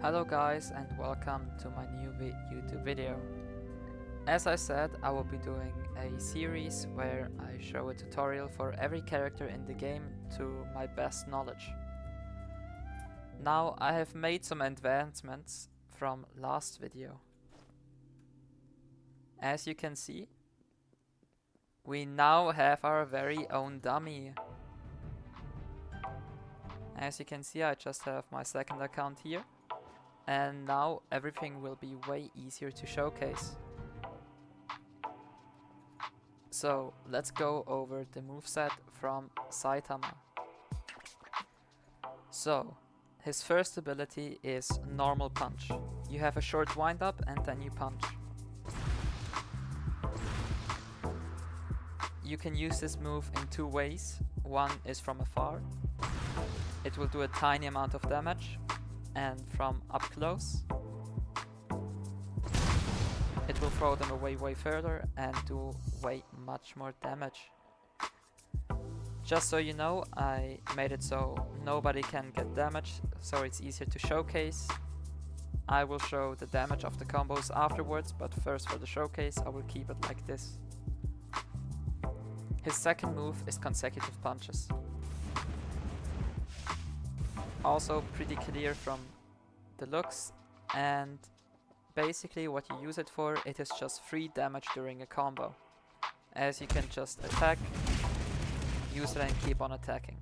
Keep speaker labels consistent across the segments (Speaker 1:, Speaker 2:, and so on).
Speaker 1: Hello guys and welcome to my new YouTube video. As I said, I will be doing a series where I show a tutorial for every character in the game to my best knowledge. Now I have made some advancements from last video. As you can see, we now have our very own dummy. As you can see, I just have my second account here. And now everything will be way easier to showcase. So let's go over the moveset from Saitama. So his first ability is normal punch. You have a short wind up and then you punch. You can use this move in two ways. One is from afar. It will do a tiny amount of damage. And from up close, it will throw them away way further and do way much more damage. Just so you know, I made it so nobody can get damage, so it's easier to showcase. I will show the damage of the combos afterwards, but first for the showcase I will keep it like this. His second move is consecutive punches. Also pretty clear from the looks, and basically what you use it for, it is just free damage during a combo, as you can just attack, use it and keep on attacking.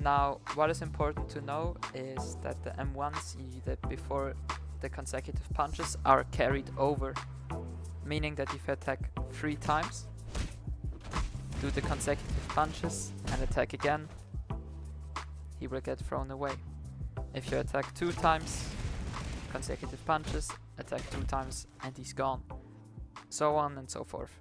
Speaker 1: Now what is important to know is that the M1s you did before the consecutive punches are carried over, meaning that if you attack 3 times, do the consecutive punches and attack again, he will get thrown away. If you attack 2 times, consecutive punches, attack 2 times and he's gone. So on and so forth.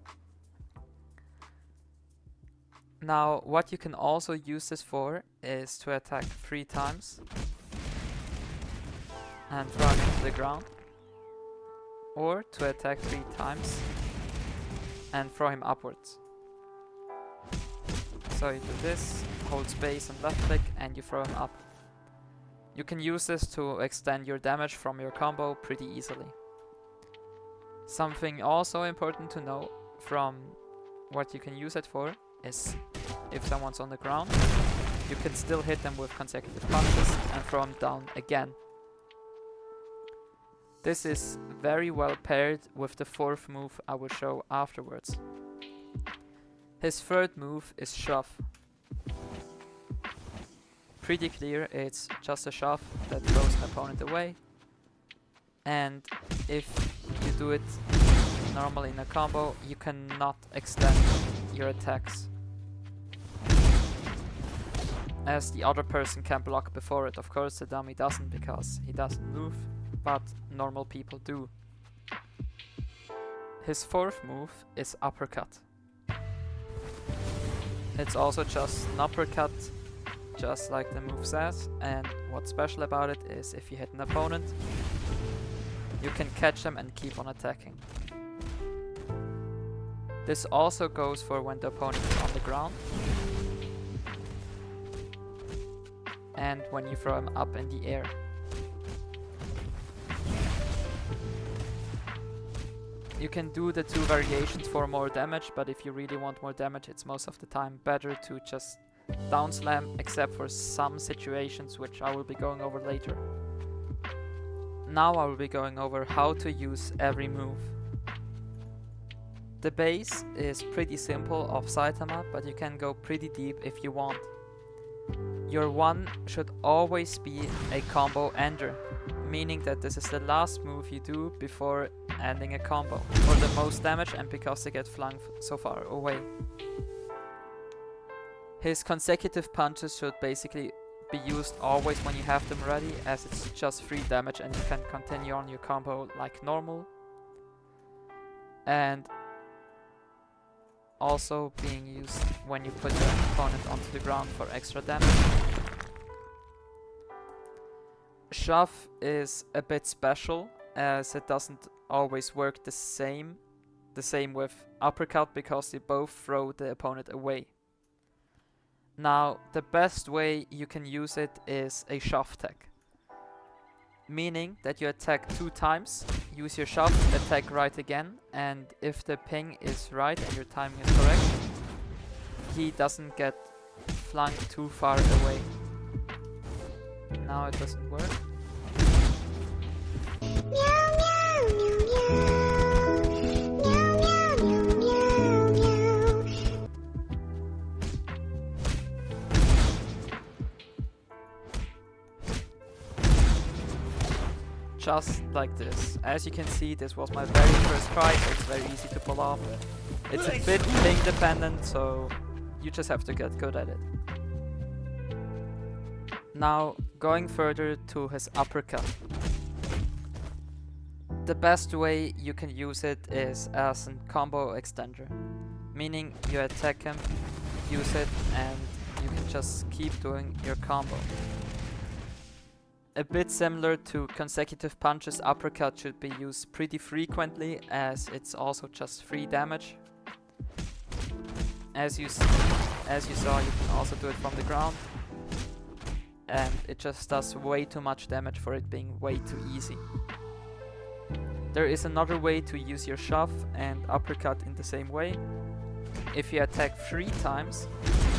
Speaker 1: Now what you can also use this for is to attack 3 times and throw him into the ground. Or to attack 3 times and throw him upwards. So you do this, hold space and left click and you throw him up. You can use this to extend your damage from your combo pretty easily. Something also important to know from what you can use it for is if someone's on the ground, you can still hit them with consecutive punches and throw them down again. This is very well paired with the fourth move I will show afterwards. His third move is shove. Pretty clear, it's just a shove that throws an opponent away. And if you do it normally in a combo, you cannot extend your attacks, as the other person can block before it. Of course the dummy doesn't, because he doesn't move, but normal people do. His fourth move is uppercut. It's also just an uppercut, just like the move says, and what's special about it is if you hit an opponent, you can catch them and keep on attacking. This also goes for when the opponent is on the ground and when you throw him up in the air. You can do the 2 variations for more damage, but if you really want more damage, it's most of the time better to just down slam, except for some situations which I will be going over later. Now I will be going over how to use every move. The base is pretty simple of Saitama, but you can go pretty deep if you want. Your 1 should always be a combo ender, meaning that this is the last move you do before ending a combo, for the most damage and because they get flung so far away. His consecutive punches should basically be used always when you have them ready, as it's just free damage and you can continue on your combo like normal. And also being used when you put your opponent onto the ground for extra damage. Shove is a bit special, as it doesn't always work the same with uppercut, because they both throw the opponent away. Now the best way you can use it is a shove tech. meaning that you attack 2 times, use your shove, attack right again, and if the ping is right and your timing is correct, he doesn't get flung too far away. Now it doesn't work. Just like this. As you can see, this was my very first try, so it's very easy to pull off. It's a bit ping dependent, so you just have to get good at it. Now, going further to his uppercut. The best way you can use it is as a combo extender, meaning you attack him, use it, and you can just keep doing your combo. A bit similar to consecutive punches, uppercut should be used pretty frequently as it's also just free damage. As you saw, you can also do it from the ground, and it just does way too much damage for it being way too easy. There is another way to use your shove and uppercut in the same way. If you attack 3 times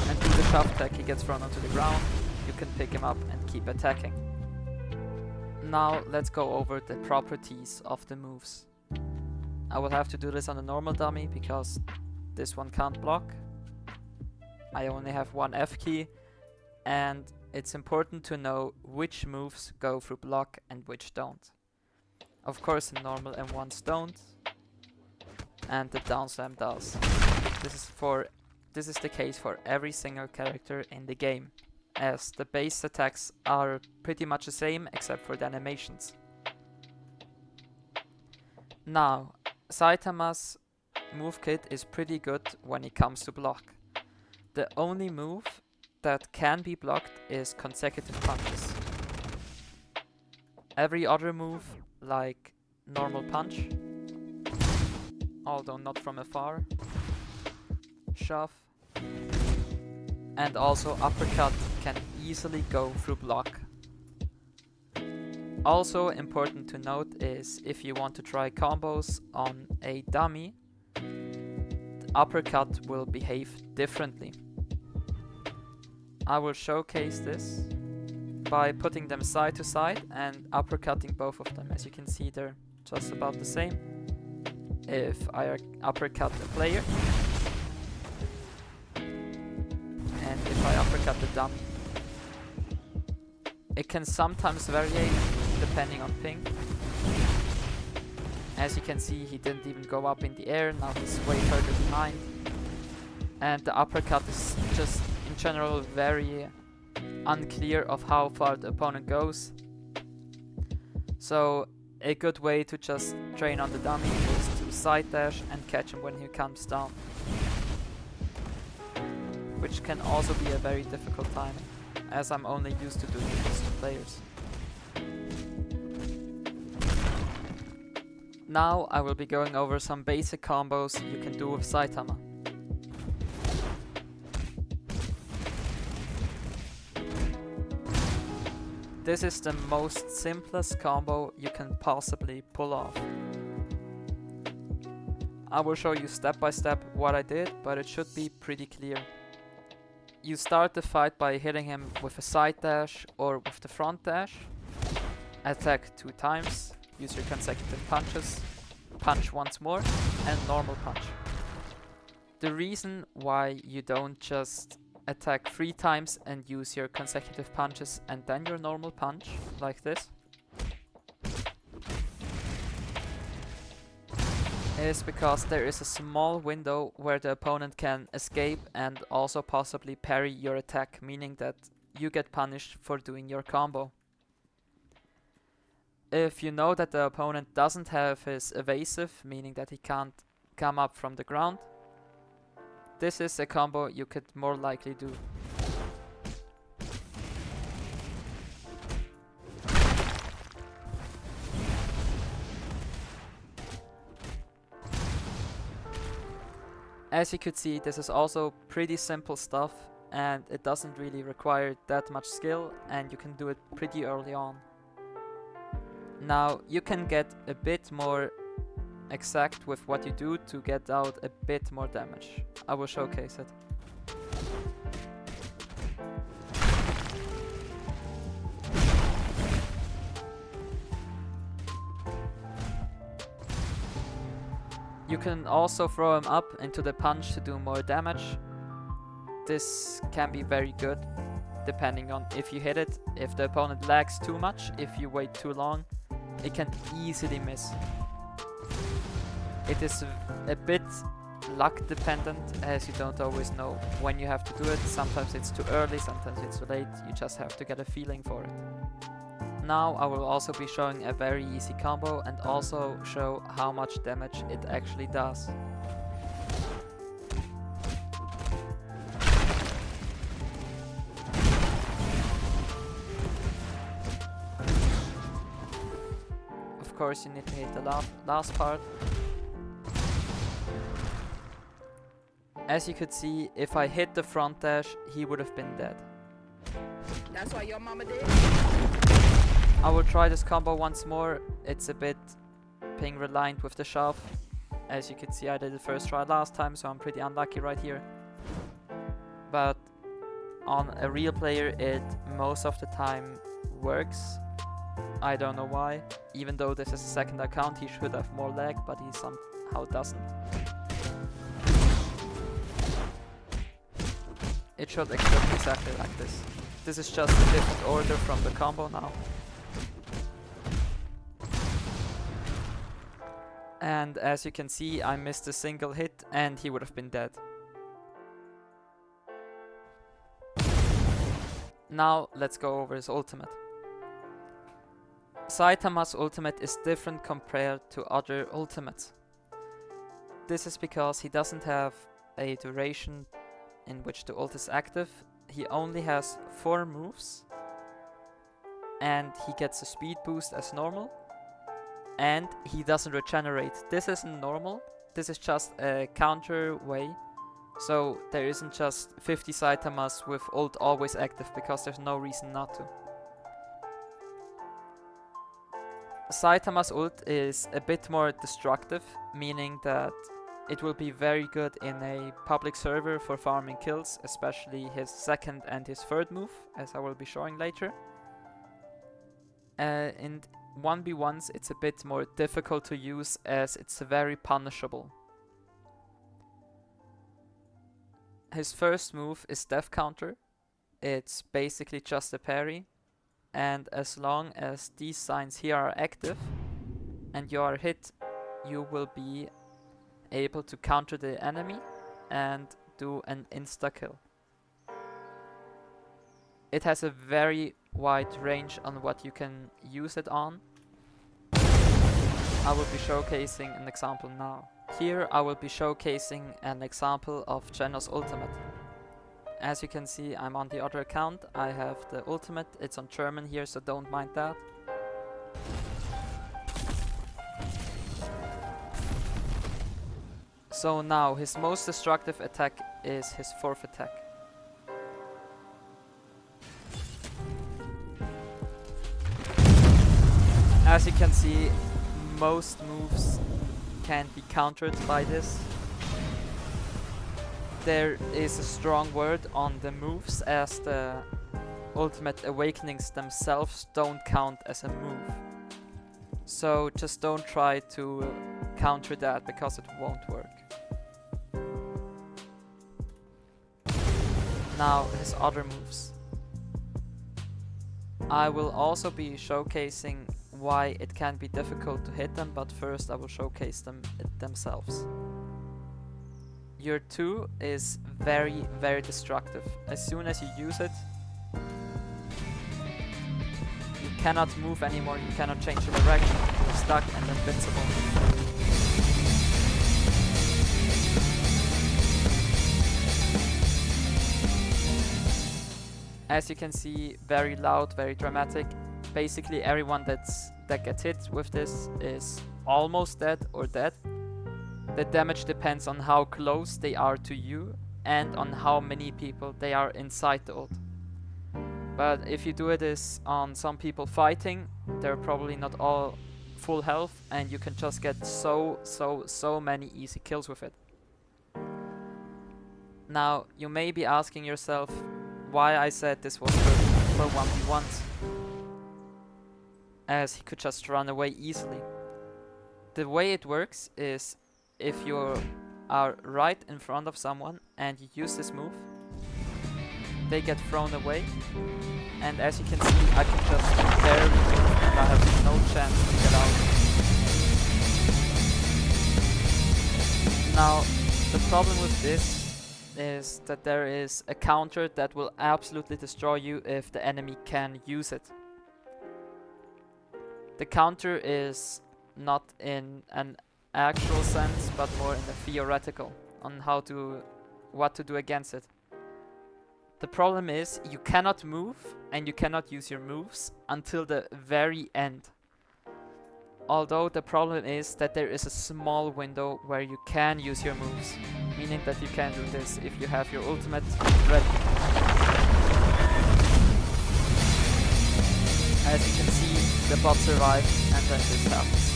Speaker 1: and do the shove attack, he gets thrown onto the ground, you can pick him up and keep attacking. Now let's go over the properties of the moves. I will have to do this on a normal dummy because this one can't block. I only have one F key, and it's important to know which moves go through block and which don't. Of course the normal M1s don't, and the down slam does. This is the case for every single character in the game, as the base attacks are pretty much the same except for the animations. Now, Saitama's move kit is pretty good when it comes to block. The only move that can be blocked is consecutive punches. Every other move, like normal punch, although not from afar, shove, and also uppercut can easily go through block. Also important to note is if you want to try combos on a dummy, the uppercut will behave differently. I will showcase this by putting them side to side and uppercutting both of them. As you can see, they're just about the same. If I uppercut the player and if I uppercut the dummy, it can sometimes vary depending on ping. As you can see, he didn't even go up in the air, now he's way further behind. And the uppercut is just in general very unclear of how far the opponent goes. So a good way to just train on the dummy is to side dash and catch him when he comes down, which can also be a very difficult timing, as I'm only used to doing this to players. Now I will be going over some basic combos you can do with Saitama. This is the most simplest combo you can possibly pull off. I will show you step by step what I did, but it should be pretty clear. You start the fight by hitting him with a side dash or with the front dash. Attack 2 times, use your consecutive punches, punch once more, and normal punch. The reason why you don't just attack 3 times and use your consecutive punches and then your normal punch, like this, is because there is a small window where the opponent can escape and also possibly parry your attack, meaning that you get punished for doing your combo. If you know that the opponent doesn't have his evasive, meaning that he can't come up from the ground, this is a combo you could more likely do. As you could see, this is also pretty simple stuff and it doesn't really require that much skill and you can do it pretty early on. Now you can get a bit more exact with what you do to get out a bit more damage. I will showcase it. You can also throw him up into the punch to do more damage. This can be very good depending on if you hit it. If the opponent lags too much, if you wait too long, it can easily miss. It is a bit luck dependent, as you don't always know when you have to do it. Sometimes it's too early, sometimes it's too late. You just have to get a feeling for it. Now I will also be showing a very easy combo and also show how much damage it actually does. Of course you need to hit the last part. As you could see, if I hit the front dash, he would have been dead.
Speaker 2: That's why your mama did?
Speaker 1: I will try this combo once more. It's a bit ping reliant with the shove. As you can see, I did the first try last time, so I'm pretty unlucky right here. But on a real player, it most of the time works. I don't know why. Even though this is a second account, he should have more lag, but he somehow doesn't. It should explode exactly like this. This is just a different order from the combo now. And as you can see, I missed a single hit and he would have been dead. Now let's go over his ultimate. Saitama's ultimate is different compared to other ultimates. This is because he doesn't have a duration in which the ult is active. He only has 4 moves and he gets a speed boost as normal. And he doesn't regenerate. This isn't normal. This is just a counter way. So there isn't just 50 Saitamas with ult always active, because there's no reason not to. Saitama's ult is a bit more destructive, meaning that it will be very good in a public server for farming kills, especially his second and his third move, as I will be showing later. In 1v1s it's a bit more difficult to use, as it's very punishable. His first move is death counter. It's basically just a parry, and as long as these signs here are active and you are hit, you will be able to counter the enemy and do an insta kill. It has a very wide range on what you can use it on. I will be showcasing an example now. Here I will be showcasing an example of Geno's ultimate. As you can see, I'm on the other account. I have the ultimate. It's on German here, so don't mind that. So now his most destructive attack is his fourth attack. As you can see, most moves can be countered by this. There is a strong word on the moves, as the ultimate awakenings themselves don't count as a move. So just don't try to counter that, because it won't work. Now his other moves. I will also be showcasing why it can be difficult to hit them, but first I will showcase them themselves. Your 2 is very, very destructive. As soon as you use it, you cannot move anymore, you cannot change your direction, you're stuck and invincible. As you can see, very loud, very dramatic. Basically everyone that gets hit with this is almost dead or dead. The damage depends on how close they are to you and on how many people they are inside the ult. But if you do this on some people fighting, they're probably not all full health, and you can just get so many easy kills with it. Now, you may be asking yourself why I said this was good for 1v1s, as he could just run away easily. The way it works is if you are right in front of someone and you use this move, they get thrown away, and as you can see, I can just barely move and I have no chance to get out. Now, the problem with this is that there is a counter that will absolutely destroy you if the enemy can use it. The counter is not in an actual sense, but more in a theoretical on what to do against it. The problem is you cannot move and you cannot use your moves until the very end. Although the problem is that there is a small window where you can use your moves, meaning that you can do this if you have your ultimate ready. As you can see, the bot survived and then this happens.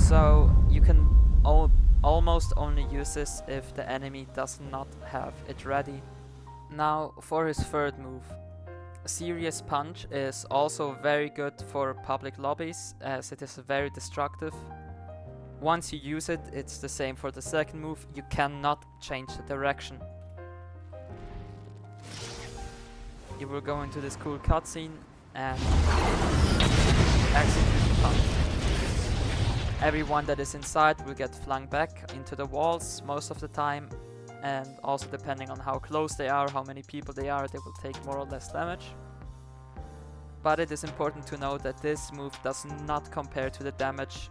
Speaker 1: So you can almost only use this if the enemy does not have it ready. Now for his third move. Serious Punch is also very good for public lobbies as it is very destructive. Once you use it, it's the same for the second move, you cannot change the direction. You will go into this cool cutscene and execute the punch. Everyone that is inside will get flung back into the walls most of the time, and also depending on how close they are, how many people they are, they will take more or less damage. But it is important to know that this move does not compare to the damage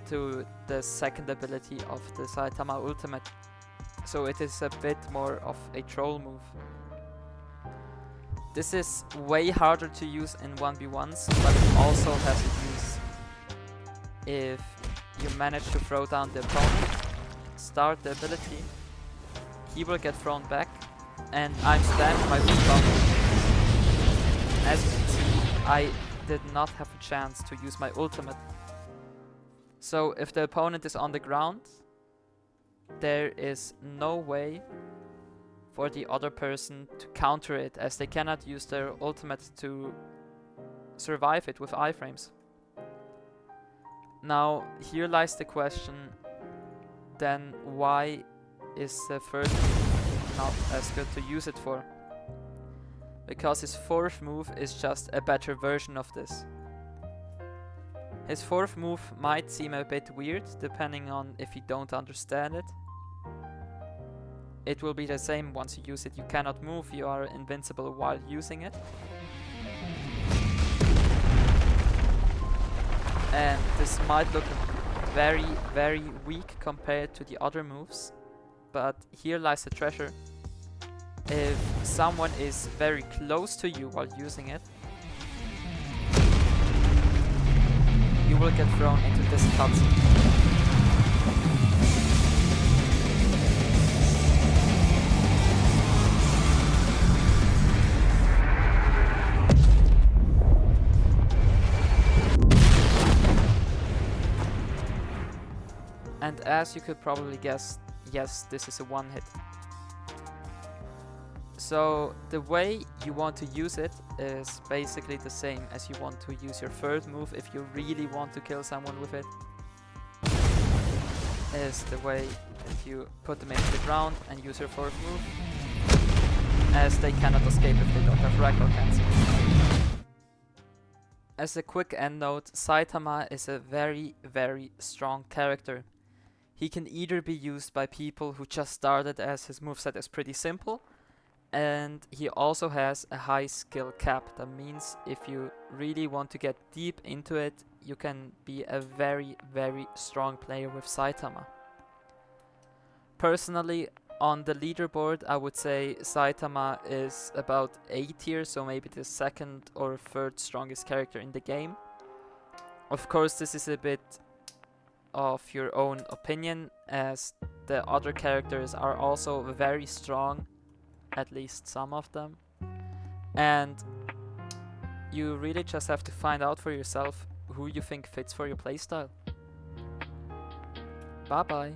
Speaker 1: to the second ability of the Saitama ultimate, so it is a bit more of a troll move. This is way harder to use in 1v1s, but it also has a use if you manage to throw down the opponent, start the ability, he will get thrown back, and I'm spammed my weak bump. As you can see, I did not have a chance to use my ultimate. So if the opponent is on the ground, there is no way for the other person to counter it, as they cannot use their ultimate to survive it with iframes. Now, here lies the question, then why is the third move not as good to use it for? Because his fourth move is just a better version of this. His fourth move might seem a bit weird, depending on if you don't understand it. It will be the same once you use it. You cannot move, you are invincible while using it. And this might look very, very weak compared to the other moves, but here lies the treasure. If someone is very close to you while using it, you will get thrown into this cutscene. And as you could probably guess, yes, this is a one hit. So the way you want to use it is basically the same as you want to use your third move if you really want to kill someone with it. Is the way that you put them into the ground and use your fourth move, as they cannot escape if they don't have ragdoll cancel. As a quick end note, Saitama is a very, very strong character. He can either be used by people who just started, as his moveset is pretty simple, and he also has a high skill cap. That means if you really want to get deep into it, you can be a very, very strong player with Saitama. Personally, on the leaderboard, I would say Saitama is about A tier, so maybe the second or third strongest character in the game. Of course, this is a bit of your own opinion, as the other characters are also very strong, at least some of them. And you really just have to find out for yourself who you think fits for your playstyle. Bye bye.